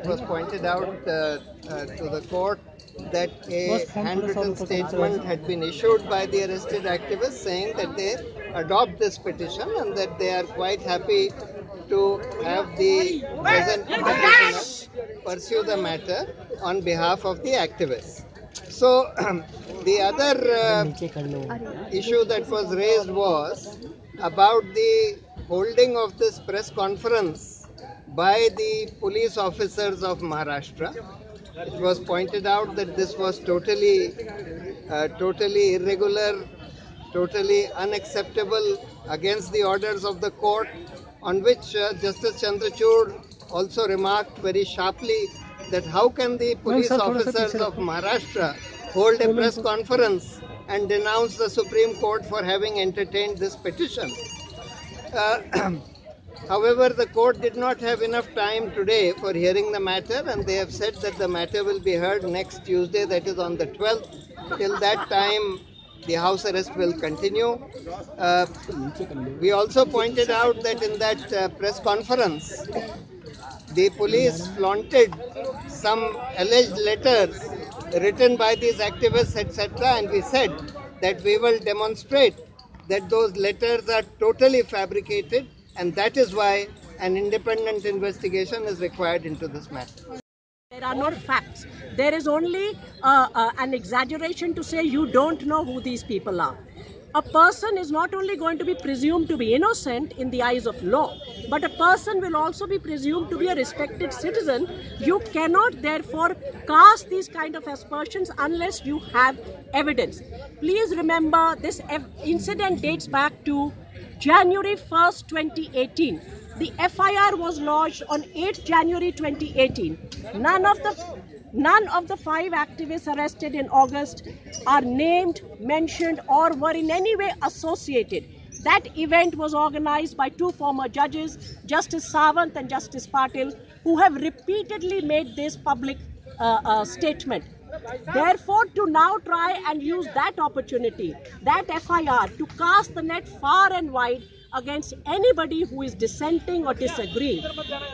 It was pointed out to the court that a handwritten statement had been issued by the arrested activists saying that they adopt this petition and that they are quite happy to have the present petitioners pursue the matter on behalf of the activists. So the other issue that was raised was about the holding of this press conference by the police officers of Maharashtra. It was pointed out that this was totally irregular, totally unacceptable, against the orders of the court, on which Justice Chandrachud also remarked very sharply that how can the police officers of Maharashtra hold a press conference and denounce the Supreme Court for having entertained this petition. However, the court did not have enough time today for hearing the matter, and they have said that the matter will be heard next Tuesday, that is on the 12th. Till that time, the house arrest will continue. We also pointed out that in that press conference, the police flaunted some alleged letters written by these activists, etc., and we said that we will demonstrate that those letters are totally fabricated, and that is why an independent investigation is required into this matter. There are not facts. There is only an exaggeration to say you don't know who these people are. A person is not only going to be presumed to be innocent in the eyes of law, but a person will also be presumed to be a respected citizen. You cannot therefore cast these kind of aspersions unless you have evidence. Please remember, this incident dates back to January 1st, 2018. The FIR was lodged on 8th January 2018. None of the 5 activists arrested in August are named, mentioned, or were in any way associated. That event was organized by 2 former judges, Justice Sawant and Justice Patil, who have repeatedly made this public statement. Therefore, to now try and use that opportunity, that FIR, to cast the net far and wide against anybody who is dissenting or disagreeing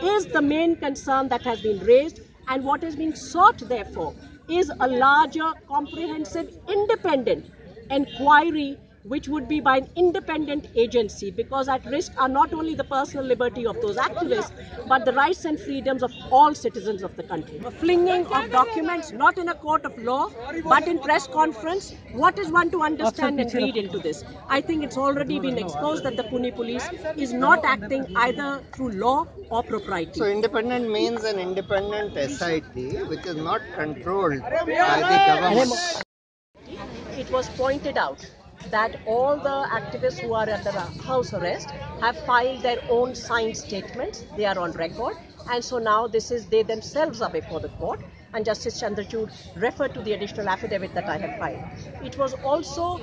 is the main concern that has been raised, and what is being sought therefore is a larger, comprehensive, independent inquiry, which would be by an independent agency, because at risk are not only the personal liberty of those activists, but the rights and freedoms of all citizens of the country. A flinging of documents, not in a court of law, but in press conference, what is one to understand and read into this? I think it's already been exposed that the Pune police is not acting either through law or propriety. So independent means an independent SIT, which is not controlled by the government. It was pointed out that all the activists who are under house arrest have filed their own signed statements. They are on record, and so now they themselves are before the court, and Justice Chandrachud referred to the additional affidavit that I have filed. It was also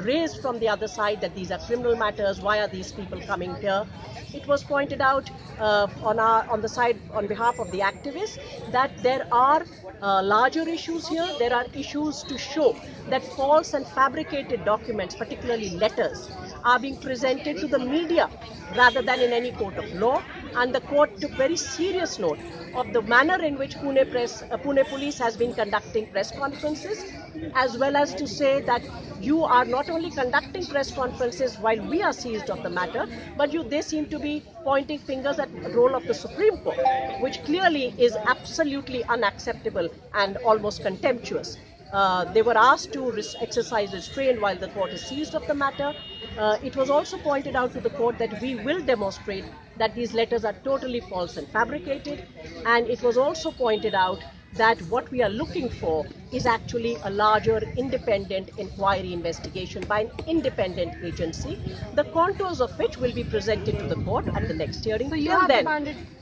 raised from the other side that these are criminal matters. Why are these people coming here? It was pointed out on the side, on behalf of the activists, that there are larger issues here. There are issues to show that false and fabricated documents, particularly letters, are being presented to the media rather than in any court of law, and the court took very serious note of the manner in which Pune police has been conducting press conferences, as well as to say that you are not only conducting press conferences while we are seized of the matter, but they seem to be pointing fingers at the role of the Supreme Court, which clearly is absolutely unacceptable and almost contemptuous. They were asked to exercise restraint while the court is seized of the matter. It was also pointed out to the court that we will demonstrate that these letters are totally false and fabricated, and it was also pointed out that what we are looking for is actually a larger independent inquiry investigation by an independent agency, the contours of which will be presented to the court at the next hearing. So till then,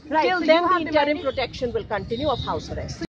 the interim protection will continue of house arrest.